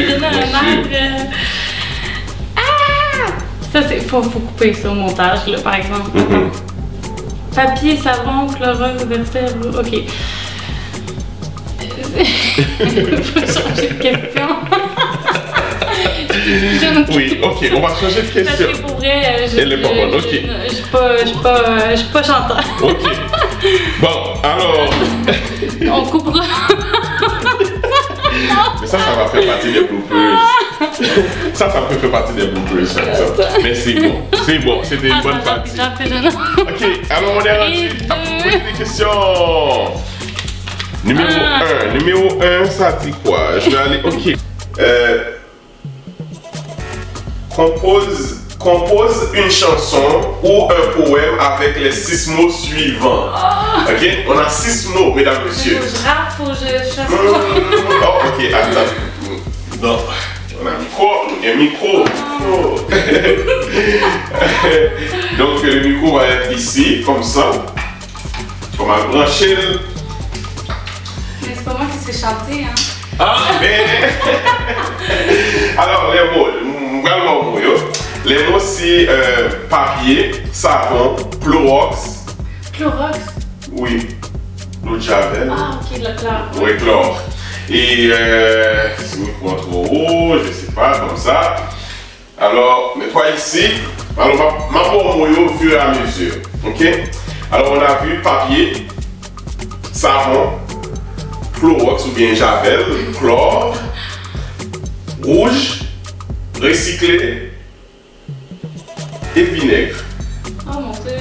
Ça, c'est. Faut couper ça au montage, là, par exemple. Papier, savon, Clorox, verset, ok. Faut changer de question. Oui, ok, on va changer de question. Parce que pour vrai, elle est pas bonne, ok. Je suis pas chanteur. Ok. Bon, alors. On coupera. Mais ça va faire partie des bloopers. Ça peut faire partie des bloopers. Mais c'est bon, c'était une bonne partie. Ok, alors on est rendu à vous poser des questions. Numéro 1. Numéro 1, ça dit quoi? Je vais aller. Ok. Compose une chanson ou un poème avec les 6 mots suivants. Ok? On a 6 mots, mesdames, messieurs. Faut que je rappe, faut que je fasse quoi? Oh, ok, attends. Non. On a un micro. Donc le micro va être ici, comme ça. On va le brancher. Mais c'est pas moi qui sais chanter, hein. Ah, mais... Alors, les mots. Les mots, c'est papier, savon, Clorox. Clorox? Oui. L'eau de Javel. Ah, ok, le chlore. Oui, chlore. Et c'est un micro trop haut, je sais pas, comme ça. Alors, mets-toi ici. Alors, ma bon mot au fur et à mesure. Ok? Alors, on a vu papier, savon, Clorox ou bien Javel, chlore, rouge, recyclé et vinaigre. Oh mon Dieu.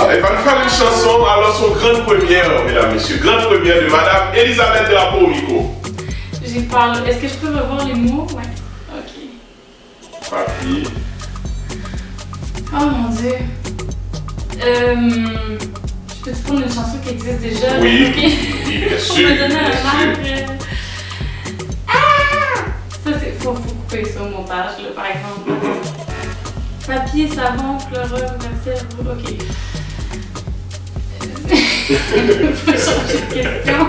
Elle va nous faire une chanson, alors son grande première, mesdames, messieurs. Grande première de Madame Elisabeth Drapeau au micro. J'y parle. Est-ce que je peux revoir les mots? Ouais. Ok. Papier. Oh mon Dieu. Je peux te prendre une chanson qui existe déjà? Oui, okay. Oui, bien sûr. Pour me donner un marque. Ça, c'est. Faut couper ça au montage, là, par exemple. Papier, savon, Clorox, verset, ok. Faut changer de question.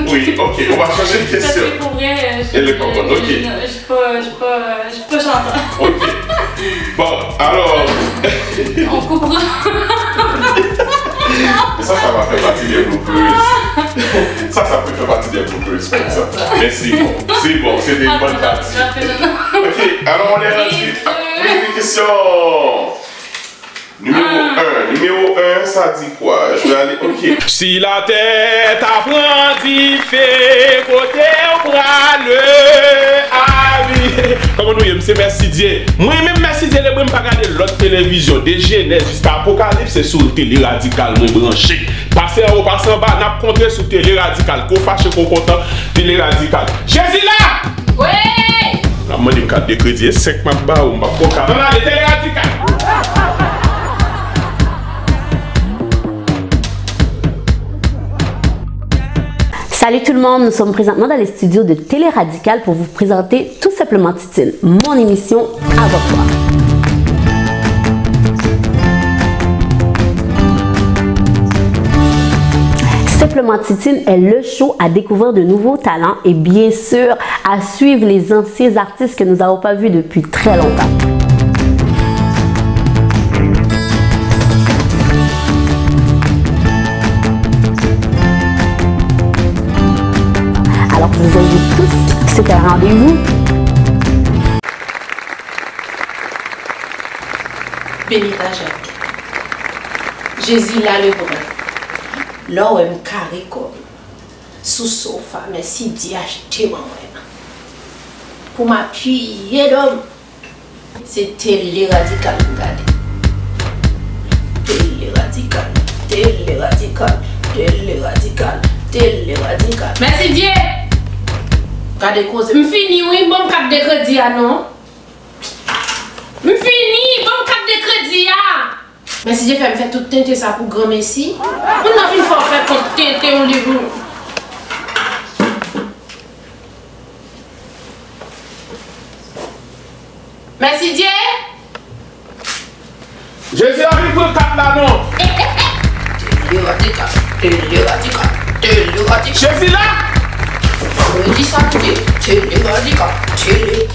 Oui, ok, on va changer de question. Parce que pour vrai, Elle est pas bonne, ok. Je suis pas chanteur. Ok. Bon, alors. On coupera. Ça va faire partie des bloopers. Ça peut faire partie des bloopers, par exemple. Mais c'est bon, c'est des bonnes parties. Ok, alors on est rendu à une question. Numéro 1, ça dit quoi? Je vais aller, ok. Si la tête apprend d'y faire, côté au bras le avis. Comment nous y c'est merci Dieu. Moi-même, merci Dieu, je ne pas regarder l'autre télévision, des Genèse jusqu'à Apocalypse, c'est sur le télé radical, moi branché. Passer en haut, passer en bas, n'a contré sur télé radical, qu'on fâche, qu'on content, télé radical. Jésus là! Ouais! La moi, des cartes de crédit, 5 ma bas ou ma coca. Non, non, télé radical! Salut tout le monde, nous sommes présentement dans les studios de Télé Radical pour vous présenter Tout simplement Titine, mon émission à votre choix. Simplement Titine est le show à découvrir de nouveaux talents et bien sûr à suivre les anciens artistes que nous n'avons pas vus depuis très longtemps. Alors je vous invite tous, c'est un rendez-vous. Benita Jacques. Jésus là le brun. Là où elle me carré comme. Sous sofa, mais si dit acheter moi. Pour m'appuyer d'homme. C'est télé radical. Télé radical. Télé radical. Télé radical. Télé radical. Merci Dieu! Regardez cause. M'fini, oui, bon cap de crédit, non? M'fini, bon cap de crédit, Mais si j'ai fait tout tenter ça pour grand messi, on a une fois fait pour tenter un livre. Merci Dieu. Jésus arrive pour le cap là, non? Télé radical, télé radical, télé radical. Jésus là? Je dis ça pour dire, télé radical, télé.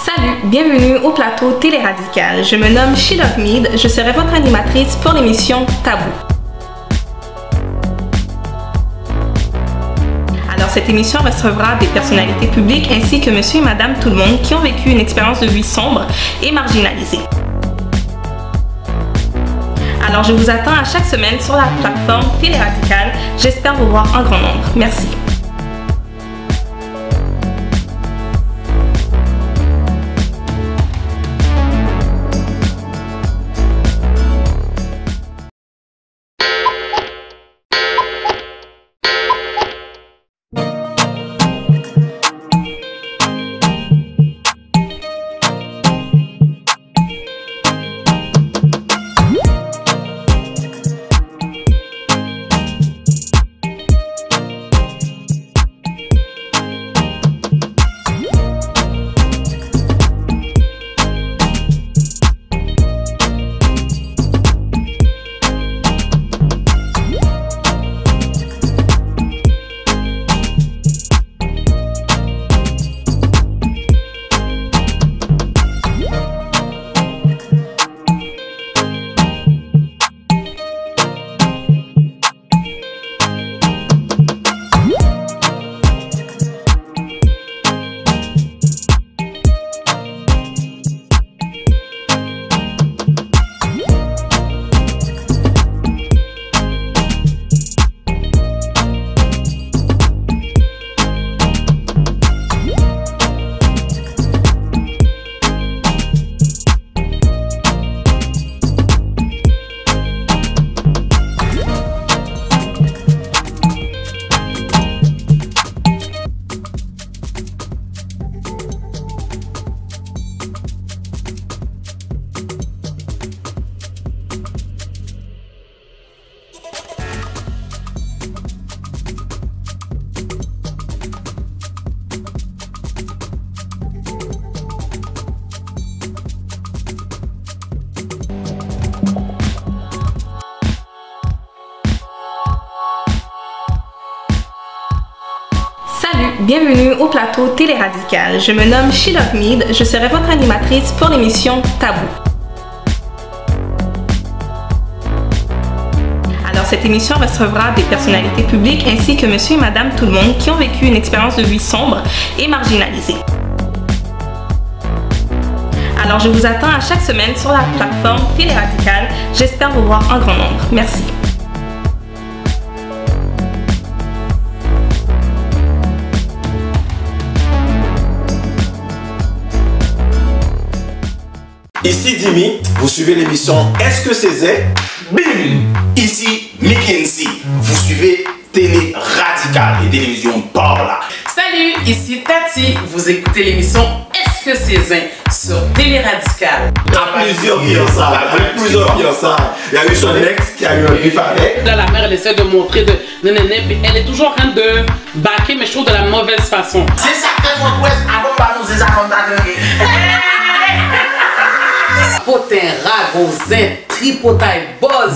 Salut, bienvenue au plateau Télé Radical. Je me nomme She Love Mead, je serai votre animatrice pour l'émission Tabou. Alors cette émission recevra des personnalités publiques ainsi que monsieur et madame tout le monde qui ont vécu une expérience de vie sombre et marginalisée. Alors je vous attends à chaque semaine sur la plateforme Télé Radical. J'espère vous voir en grand nombre. Merci. Salut, bienvenue au plateau Télé Radical. Je me nomme Sheila Mead, je serai votre animatrice pour l'émission Tabou. Alors cette émission recevra des personnalités publiques ainsi que monsieur et madame tout le monde qui ont vécu une expérience de vie sombre et marginalisée. Alors je vous attends à chaque semaine sur la plateforme Télé Radical. J'espère vous voir en grand nombre. Merci. Ici Dimi, vous suivez l'émission Est-ce que c'est Zé? Bim! Ici Mackenzie, vous suivez Télé Radical et télévision par là. Salut, ici Tati, vous écoutez l'émission Est-ce que c'est Zin sur Télé Radical. Il y a plusieurs fiançailles. Il y a eu son ex qui a eu un bif avec. Là, la mère, elle essaie de montrer de néné, puis elle est toujours en train de baquer, mais je trouve de la mauvaise façon. C'est ça que mon ouest avant de nous accompagner. Potin, ragozin, tripotaille, buzz.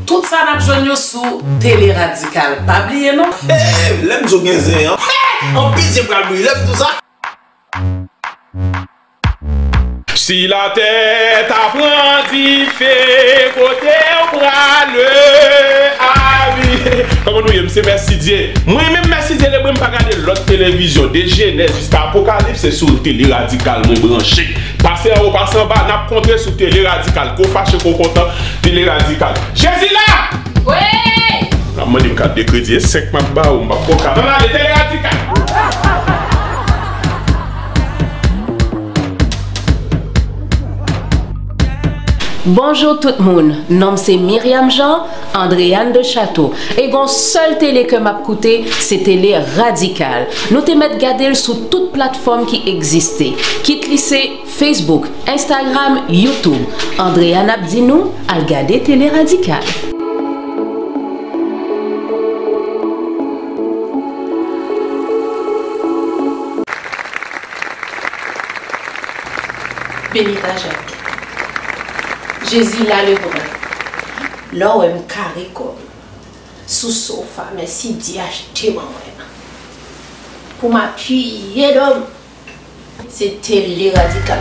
Tout ça n'a pas joué sur Télé Radical. Pas oublié, non? L'aime du gazin, hein? En pitié pour lui, l'aime tout ça. Si la tête apprend d'y faire, côté au bras le avis. Comment nous y c'est merci Dieu. Moi-même merci Dieu, je ne pas regarder l'autre télévision. De Genèse jusqu'à Apocalypse, c'est sur Télé Radical, moi branché. Passez en haut, passez en bas, n'a contré sur Télé Radical. Qu'on fâche, qu'on content, Télé Radical. Jésus là! Ouais! La monnaie me carte de crédit, 5 m'a ou m'a poca. Non, allez, Télé Radical! Bonjour tout le monde, nom c'est Myriam Jean, Andréane de Château. Et gon seul télé que m'a coûté, c'est Télé Radical. Nous te mettre garder sur toute plateforme qui existait. Quitte lycée, Facebook, Instagram, YouTube. Andréane a dit nous, à regarder Télé Radical. Benita Jacques. Jésus là le bras. Là où elle carré comme sous sofa, mais si dit acheter moi. Pour m'appuyer l'homme, c'est Télé Radical.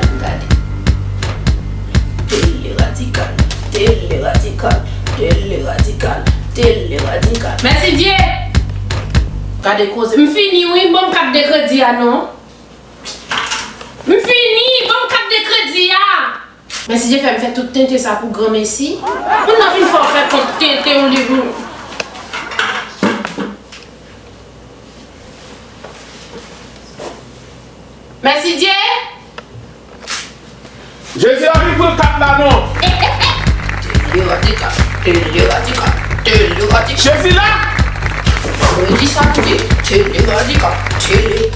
Télé Radical, Télé Radical, Télé Radical, Télé Radical. Merci Dieu! Regardez cause. M'fini, oui, bon cap de crédit, non? M'fini, bon cap de crédit, Mais si j'ai fait tout tenter ça pour grand messi, on a une fois fait pour tenter un livre. Merci Dieu! Jésus arrive pour le cap là, non? Télé Radical, Télé Radical, Télé Radical. Jésus là! On dit ça, Télé Radical, Télé.